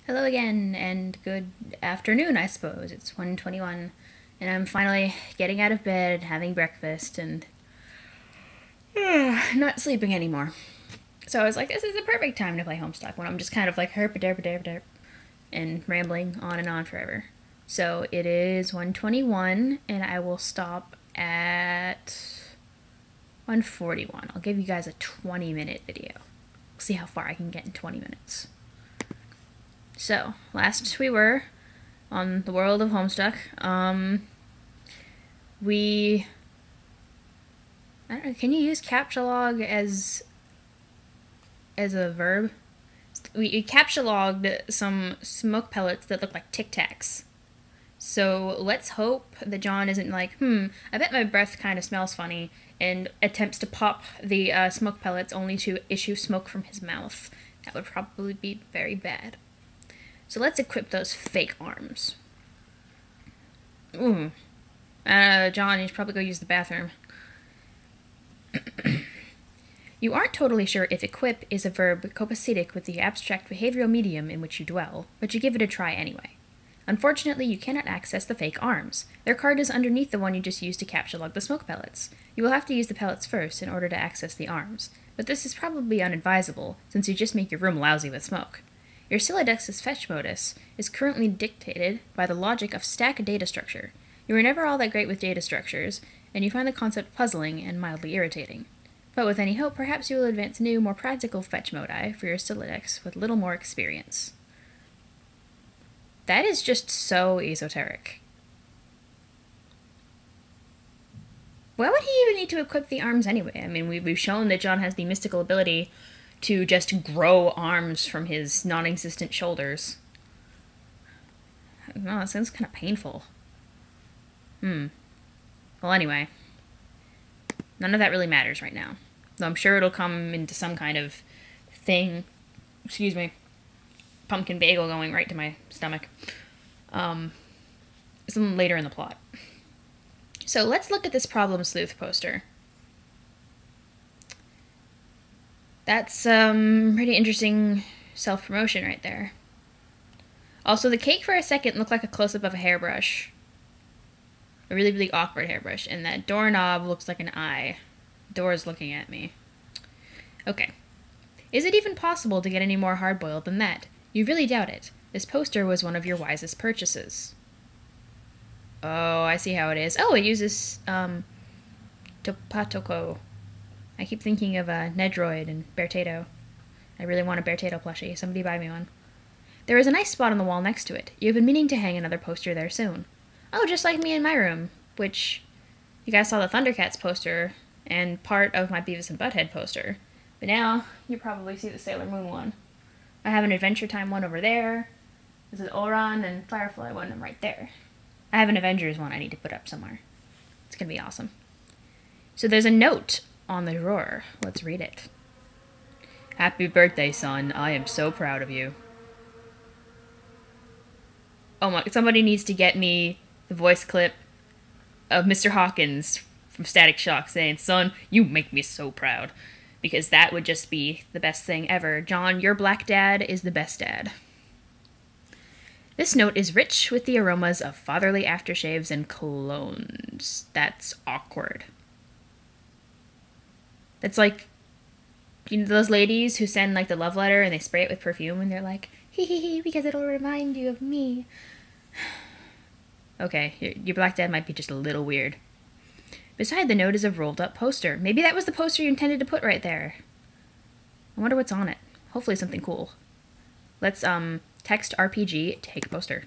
Hello again, and good afternoon, I suppose. It's 1:21, and I'm finally getting out of bed, having breakfast, and not sleeping anymore. So I was like, this is the perfect time to play Homestuck, when I'm just kind of like herp and rambling on and on forever. So it is 1:21, and I will stop at 1:41. I'll give you guys a 20-minute video. See how far I can get in 20 minutes. So, last we were on the world of Homestuck, we... I don't know, can you use captcha as a verb? We captcha logged some smoke pellets that look like Tic Tacs. So let's hope that John isn't like, I bet my breath kind of smells funny, and attempts to pop the smoke pellets only to issue smoke from his mouth. That would probably be very bad. So let's equip those fake arms. Ooh. John, you should probably go use the bathroom. You aren't totally sure if equip is a verb copacetic with the abstract behavioral medium in which you dwell, but you give it a try anyway. Unfortunately, you cannot access the fake arms. Their card is underneath the one you just used to capture log the smoke pellets. You will have to use the pellets first in order to access the arms, but this is probably unadvisable, since you just make your room lousy with smoke. Your Silodex's fetch modus is currently dictated by the logic of stack data structure. You are never all that great with data structures, and you find the concept puzzling and mildly irritating. But with any hope, perhaps you will advance new, more practical fetch modi for your Silodex with little more experience. That is just so esoteric. Why would he even need to equip the arms anyway? I mean, we've shown that John has the mystical ability to just grow arms from his non-existent shoulders. No, that sounds kind of painful. Well, anyway. None of that really matters right now. Though I'm sure it'll come into some kind of thing. Excuse me. Pumpkin bagel going right to my stomach. Some later in the plot. So let's look at this Problem Sleuth poster. That's pretty interesting self-promotion right there. Also, the cake for a second looked like a close-up of a hairbrush. A really, really awkward hairbrush. And that doorknob looks like an eye. The door is looking at me. Okay. Is it even possible to get any more hard-boiled than that? You really doubt it. This poster was one of your wisest purchases. Oh, I see how it is. Oh, it uses, Topatoko. I keep thinking of Nedroid and Bertato. I really want a Bertato plushie. Somebody buy me one. There is a nice spot on the wall next to it. You've been meaning to hang another poster there soon. Oh, just like me in my room, which you guys saw the Thundercats poster and part of my Beavis and Butthead poster. But now you probably see the Sailor Moon one. I have an Adventure Time one over there. There's an Oran and Firefly one right there. I have an Avengers one I need to put up somewhere. It's gonna be awesome. So there's a note on the drawer. Let's read it. Happy birthday, son. I am so proud of you. Oh my, somebody needs to get me the voice clip of Mr. Hawkins from Static Shock saying, son, you make me so proud. Because that would just be the best thing ever. John, your black dad is the best dad. This note is rich with the aromas of fatherly aftershaves and colognes. That's awkward. That's like, you know, those ladies who send like the love letter and they spray it with perfume and they're like, hee hee hee, because it'll remind you of me. Okay, your black dad might be just a little weird. Beside the note is a rolled up poster. Maybe that was the poster you intended to put right there. I wonder what's on it. Hopefully something cool. Let's, text RPG, take poster.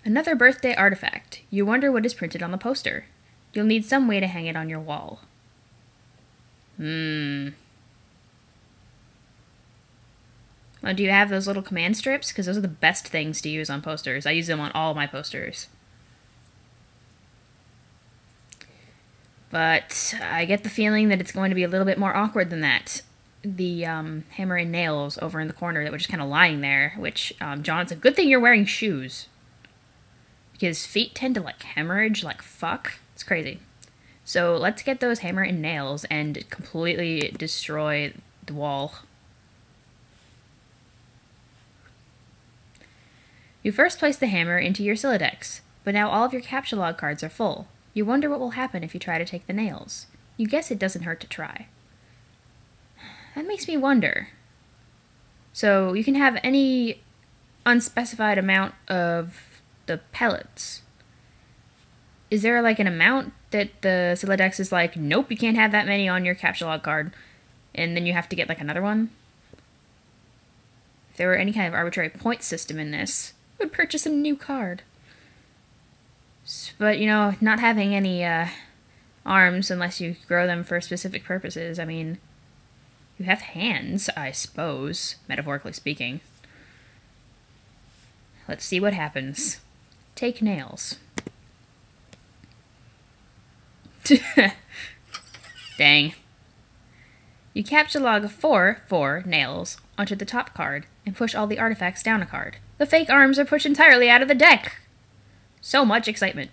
Another birthday artifact. You wonder what is printed on the poster. You'll need some way to hang it on your wall. Well, do you have those little command strips? Because those are the best things to use on posters. I use them on all my posters. But I get the feeling that it's going to be a little bit more awkward than that. The hammer and nails over in the corner that were just kind of lying there, which, John, it's a good thing you're wearing shoes. Because feet tend to, like, hemorrhage like fuck. It's crazy. So let's get those hammer and nails and completely destroy the wall. You first place the hammer into your Siladex, but now all of your capture log cards are full. You wonder what will happen if you try to take the nails. You guess it doesn't hurt to try. That makes me wonder. So you can have any unspecified amount of the pellets. Is there like an amount that the Siladex is like, nope, you can't have that many on your capture log card, and then you have to get like another one? If there were any kind of arbitrary point system in this, I would purchase a new card. But, you know, not having any arms unless you grow them for specific purposes, I mean, you have hands, I suppose, metaphorically speaking. Let's see what happens. Take nails. Dang. You capture log 4 nails onto the top card and push all the artifacts down a card. The fake arms are pushed entirely out of the deck! So much excitement.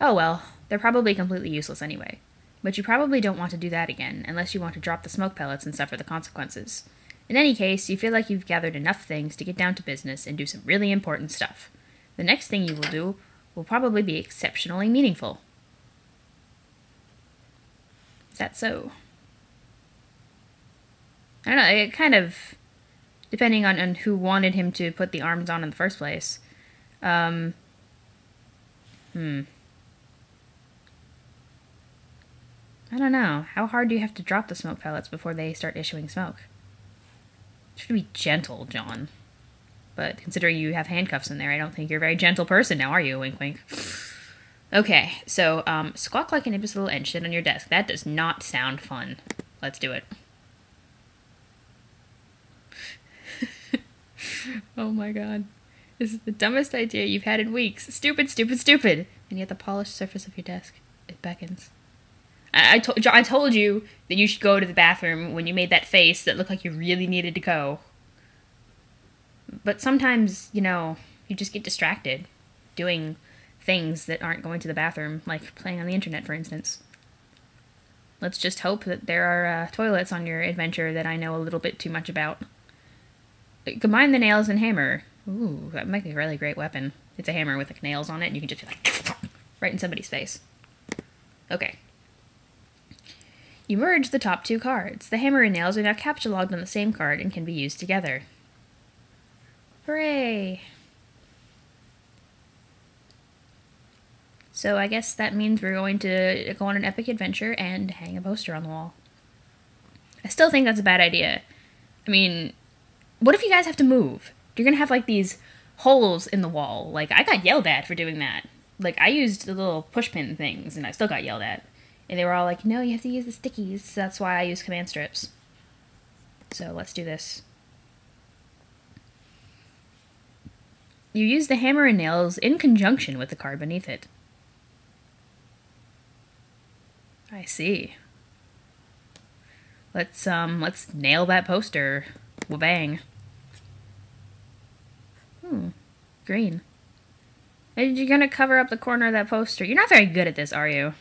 Oh well, they're probably completely useless anyway. But you probably don't want to do that again, unless you want to drop the smoke pellets and suffer the consequences. In any case, you feel like you've gathered enough things to get down to business and do some really important stuff. The next thing you will do will probably be exceptionally meaningful. Is that so? I don't know, it kind of, depending on who wanted him to put the arms on in the first place. I don't know. How hard do you have to drop the smoke pellets before they start issuing smoke? You should be gentle, John. But considering you have handcuffs in there, I don't think you're a very gentle person now, are you? Wink, wink. Okay, so, squawk like an imbecile and shit on your desk. That does not sound fun. Let's do it. Oh my god. This is the dumbest idea you've had in weeks. Stupid, stupid, stupid! And yet the polished surface of your desk, it beckons. I told you that you should go to the bathroom when you made that face that looked like you really needed to go. But sometimes, you know, you just get distracted doing things that aren't going to the bathroom, like playing on the internet, for instance. Let's just hope that there are toilets on your adventure that I know a little bit too much about. Combine the nails and hammer. Ooh, that might be a really great weapon. It's a hammer with like nails on it, and you can just be like, right in somebody's face. Okay. You merge the top two cards. The hammer and nails are now capture logged on the same card and can be used together. Hooray! So I guess that means we're going to go on an epic adventure and hang a poster on the wall. I still think that's a bad idea. I mean, what if you guys have to move? You're gonna have like these holes in the wall. Like, I got yelled at for doing that. Like, I used the little pushpin things and I still got yelled at. And they were all like, no, you have to use the stickies. So that's why I use command strips. So let's do this. You use the hammer and nails in conjunction with the card beneath it. I see. Let's nail that poster. Wabang. Green. And you're gonna cover up the corner of that poster. You're not very good at this, are you?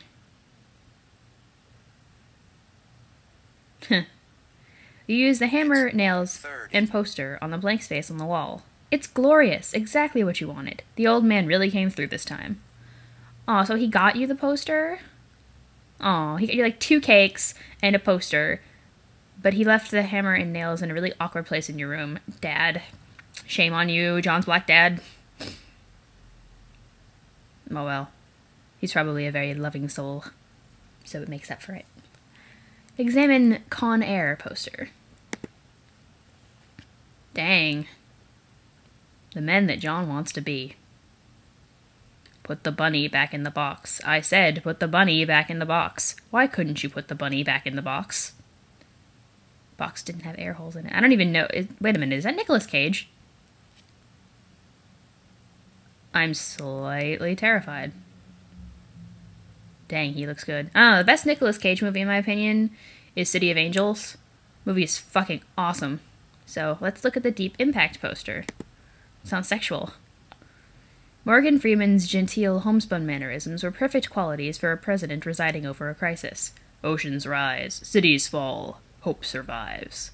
You use the hammer, nails, and poster on the blank space on the wall. It's glorious. Exactly what you wanted. The old man really came through this time. Aw, so he got you the poster? Aw, he got you like 2 cakes and a poster. But he left the hammer and nails in a really awkward place in your room. Dad. Shame on you, Johnsblackdad. Oh well. He's probably a very loving soul. So it makes up for it. Examine Con Air poster. Dang. The men that John wants to be. Put the bunny back in the box. I said, put the bunny back in the box. Why couldn't you put the bunny back in the box? Box didn't have air holes in it. I don't even know. Wait a minute, is that Nicolas Cage? I'm slightly terrified. Dang, he looks good. I don't know, the best Nicolas Cage movie, in my opinion, is City of Angels. Movie is fucking awesome. So, let's look at the Deep Impact poster. Sounds sexual. Morgan Freeman's genteel homespun mannerisms were perfect qualities for a president residing over a crisis. Oceans rise, cities fall, hope survives.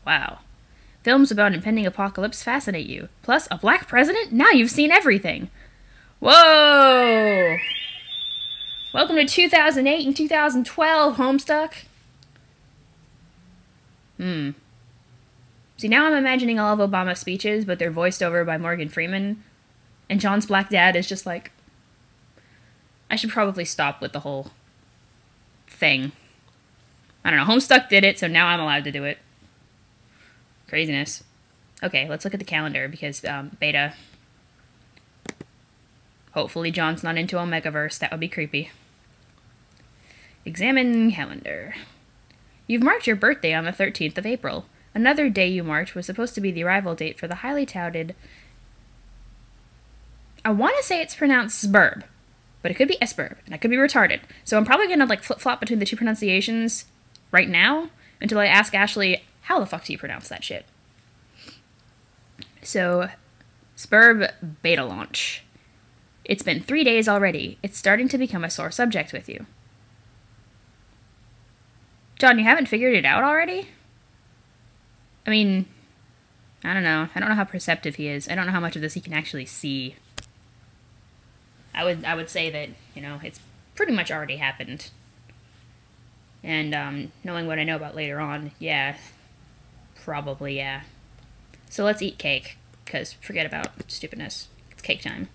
Wow. Films about impending apocalypse fascinate you. Plus, a black president? Now you've seen everything. Whoa! Welcome to 2008 and 2012, Homestuck. See, now I'm imagining all of Obama's speeches, but they're voiced over by Morgan Freeman. And Johnsblackdad is just like... I should probably stop with the whole thing. I don't know, Homestuck did it, so now I'm allowed to do it. Craziness. Okay, let's look at the calendar, because, beta... Hopefully John's not into Omegaverse, that would be creepy. Examine calendar. You've marked your birthday on the 13th of April. Another day you marked was supposed to be the arrival date for the highly touted... I want to say it's pronounced Sburb, but it could be Esburb, and I could be retarded. So I'm probably going to, like, flip-flop between the two pronunciations right now until I ask Ashley, how the fuck do you pronounce that shit? So, Sburb beta launch. It's been 3 days already. It's starting to become a sore subject with you. John, you haven't figured it out already? I mean, I don't know. I don't know how perceptive he is. I don't know how much of this he can actually see. I would say that, you know, it's pretty much already happened. And, knowing what I know about later on, yeah. Probably, yeah. So let's eat cake, because forget about stupidness. It's cake time.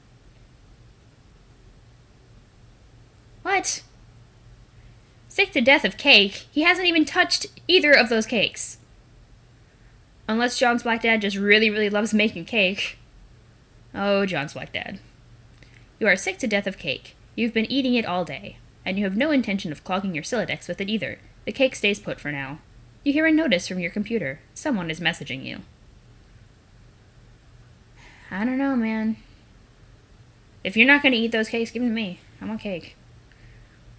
What? Sick to death of cake? He hasn't even touched either of those cakes. Unless Johnsblackdad just really, really loves making cake. Oh, Johnsblackdad. You are sick to death of cake. You've been eating it all day, and you have no intention of clogging your Sylladex with it either. The cake stays put for now. You hear a notice from your computer. Someone is messaging you. I don't know, man. If you're not going to eat those cakes, give them to me. I want cake.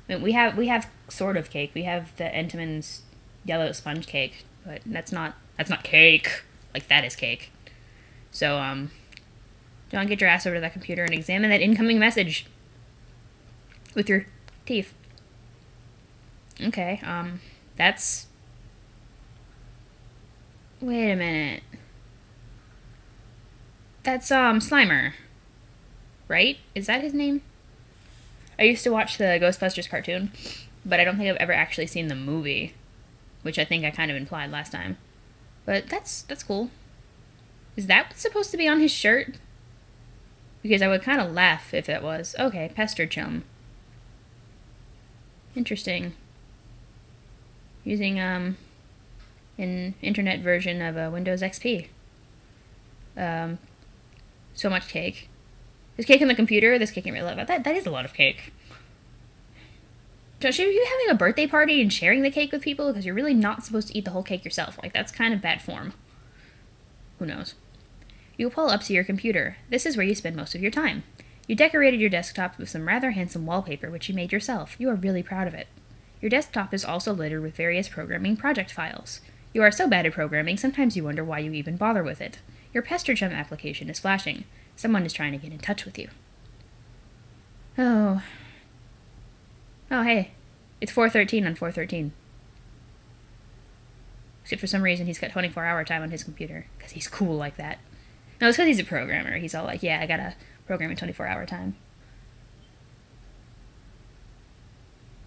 I mean, we have sort of cake. We have the Entenmann's yellow sponge cake, but that's not cake. Like, that is cake. So, John, get your ass over to that computer and examine that incoming message with your teeth. Okay, that's... Wait a minute. That's, Slimer. Right? Is that his name? I used to watch the Ghostbusters cartoon, but I don't think I've ever actually seen the movie, which I think I kind of implied last time. But that's cool. Is that what's supposed to be on his shirt? Because I would kind of laugh if that was. Okay, Pester Chum. Interesting. Using, an internet version of Windows XP. So much cake. There's cake on the computer, there's cake in real life. That is a lot of cake. Josh, are you having a birthday party and sharing the cake with people? Because you're really not supposed to eat the whole cake yourself. Like, that's kind of bad form. Who knows? You pull up to your computer. This is where you spend most of your time. You decorated your desktop with some rather handsome wallpaper, which you made yourself. You are really proud of it. Your desktop is also littered with various programming project files. You are so bad at programming, sometimes you wonder why you even bother with it. Your Pester Chum application is flashing. Someone is trying to get in touch with you. Oh. Oh, hey. It's 4:13 on 4:13. Except for some reason he's got 24-hour time on his computer. Because he's cool like that. No, it's because he's a programmer. He's all like, yeah, I gotta program in 24-hour time.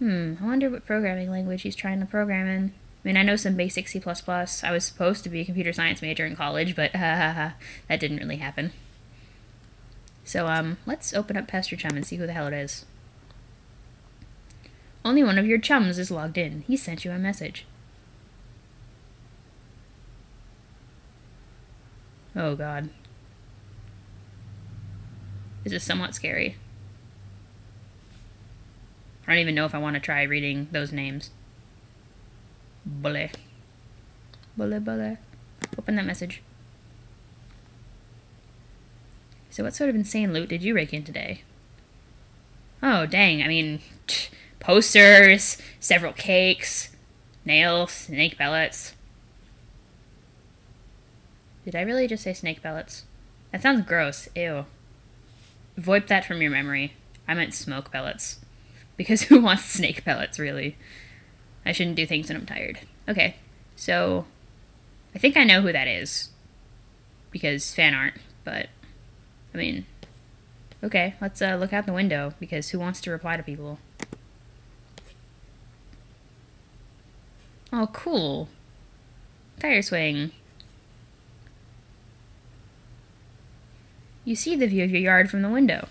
I wonder what programming language he's trying to program in. I mean, I know some basic C++. I was supposed to be a computer science major in college, but that didn't really happen. So, let's open up Pester Chum and see who the hell it is. Only one of your chums is logged in. He sent you a message. Oh, God. This is somewhat scary. I don't even know if I want to try reading those names. Bully. Bully, bully. Open that message. So what sort of insane loot did you rake in today? Oh, dang. I mean, posters, several cakes, nails, snake pellets. Did I really just say snake pellets? That sounds gross. Ew. Void that from your memory. I meant smoke pellets. Because who wants snake pellets, really? I shouldn't do things when I'm tired. Okay, so I think I know who that is. because fan art, but, I mean, okay, let's look out the window, because who wants to reply to people? Oh, cool. Tire swing. You see the view of your yard from the window.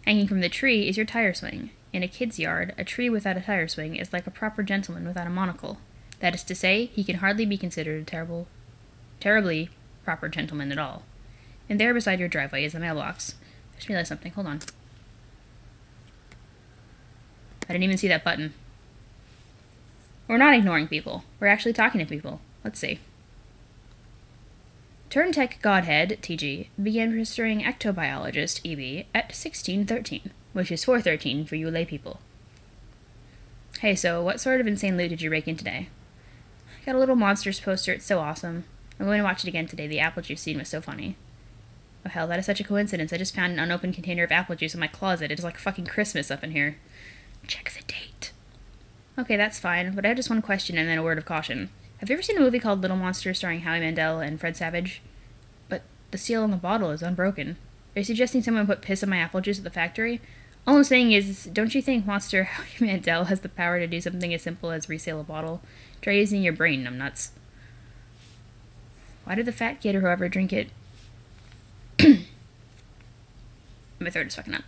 Hanging from the tree is your tire swing. In a kid's yard, a tree without a tire swing is like a proper gentleman without a monocle. That is to say, he can hardly be considered a terribly proper gentleman at all. And there beside your driveway is the mailbox. I just realized something. Hold on. I didn't even see that button. We're not ignoring people. We're actually talking to people. Let's see. Turntech Godhead, TG, began pursuing ectobiologist, EB, at 1613, which is 413 for you lay people. Hey, so what sort of insane loot did you rake in today? I got a little Monsters poster, it's so awesome. I'm going to watch it again today, the apple juice scene was so funny. Oh hell, that is such a coincidence, I just found an unopened container of apple juice in my closet, it is like fucking Christmas up in here. Check the date. Okay, that's fine, but I have just one question and then a word of caution. Have you ever seen a movie called Little Monsters starring Howie Mandel and Fred Savage? But the seal on the bottle is unbroken. Are you suggesting someone put piss in my apple juice at the factory? All I'm saying is, don't you think Monster Howie Mandel has the power to do something as simple as resale a bottle? Try using your brain, numbnuts. Why did the fat kid or whoever drink it... My throat is fucking up.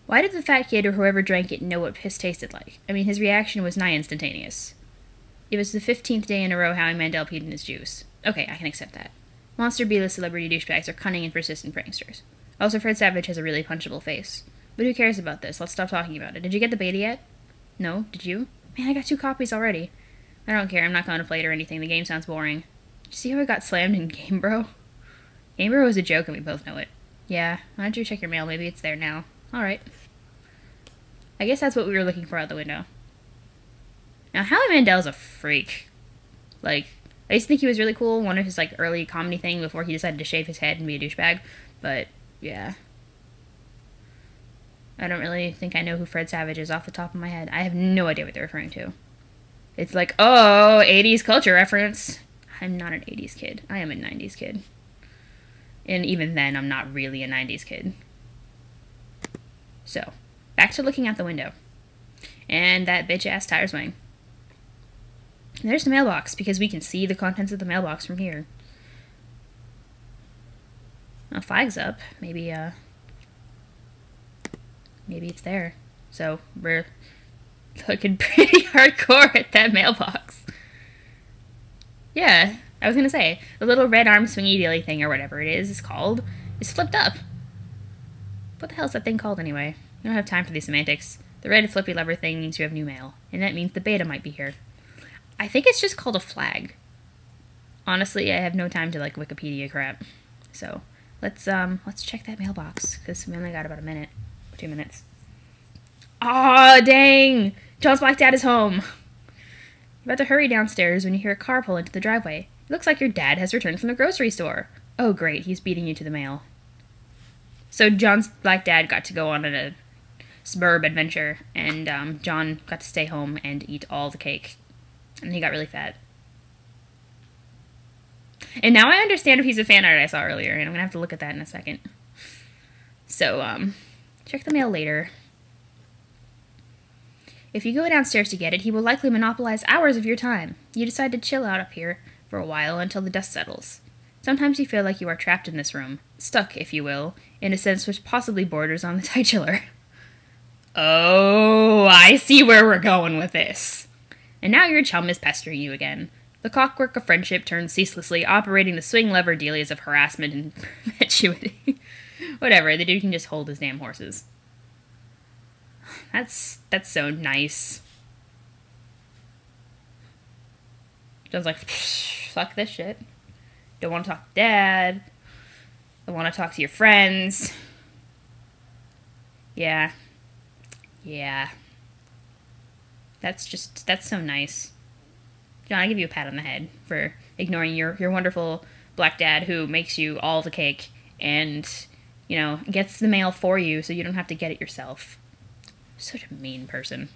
Why did the fat kid or whoever drank it know what piss tasted like? I mean, his reaction was nigh instantaneous. It was the 15th day in a row Howie Mandel peed in his juice. Okay, I can accept that. Monster B-list celebrity douchebags are cunning and persistent pranksters. Also, Fred Savage has a really punchable face. But who cares about this? Let's stop talking about it. Did you get the beta yet? No? Did you? Man, I got 2 copies already. I don't care. I'm not going to play it or anything. The game sounds boring. Did you see how I got slammed in Game Bro? Game Bro is a joke and we both know it. Yeah, why don't you check your mail? Maybe it's there now. Alright. I guess that's what we were looking for out the window. Now, Howie Mandel's a freak. Like, I used to think he was really cool, one of his, like, early comedy thing before he decided to shave his head and be a douchebag. But, yeah. I don't really think I know who Fred Savage is off the top of my head. I have no idea what they're referring to. It's like, oh, 80s culture reference. I'm not an 80s kid. I am a 90s kid. And even then, I'm not really a 90s kid. So, back to looking out the window. And that bitch-ass tire swing. And there's the mailbox, because we can see the contents of the mailbox from here. Now, flag's up. Maybe it's there. So, we're looking pretty hardcore at that mailbox. Yeah, I was gonna say, the little red arm swingy dealy thing, or whatever it is called, is flipped up. What the hell is that thing called anyway? We don't have time for these semantics. The red flippy lever thing means you have new mail, and that means the beta might be here. I think it's just called a flag. Honestly, I have no time to, like, Wikipedia crap. So, let's check that mailbox, because we only got about a minute, or 2 minutes. Aw, dang! Johnsblackdad is home! You're about to hurry downstairs when you hear a car pull into the driveway. It looks like your dad has returned from the grocery store. Oh, great, he's beating you to the mail. So Johnsblackdad got to go on a suburb adventure, and John got to stay home and eat all the cake. And he got really fat. And now I understand a piece of fan art I saw earlier, and I'm gonna have to look at that in a second. So, check the mail later. If you go downstairs to get it, he will likely monopolize hours of your time. You decide to chill out up here for a while until the dust settles. Sometimes you feel like you are trapped in this room, stuck, if you will, in a sense which possibly borders on the titular. Oh, I see where we're going with this. And now your chum is pestering you again. The clockwork of friendship turns ceaselessly, operating the swing lever dealies of harassment and perpetuity. Whatever, the dude can just hold his damn horses. That's so nice. John's like, fuck this shit. Don't want to talk to Dad. Don't want to talk to your friends. Yeah. Yeah. That's so nice. John, I give you a pat on the head for ignoring your wonderful black dad who makes you all the cake and, you know, gets the mail for you so you don't have to get it yourself. Such a mean person.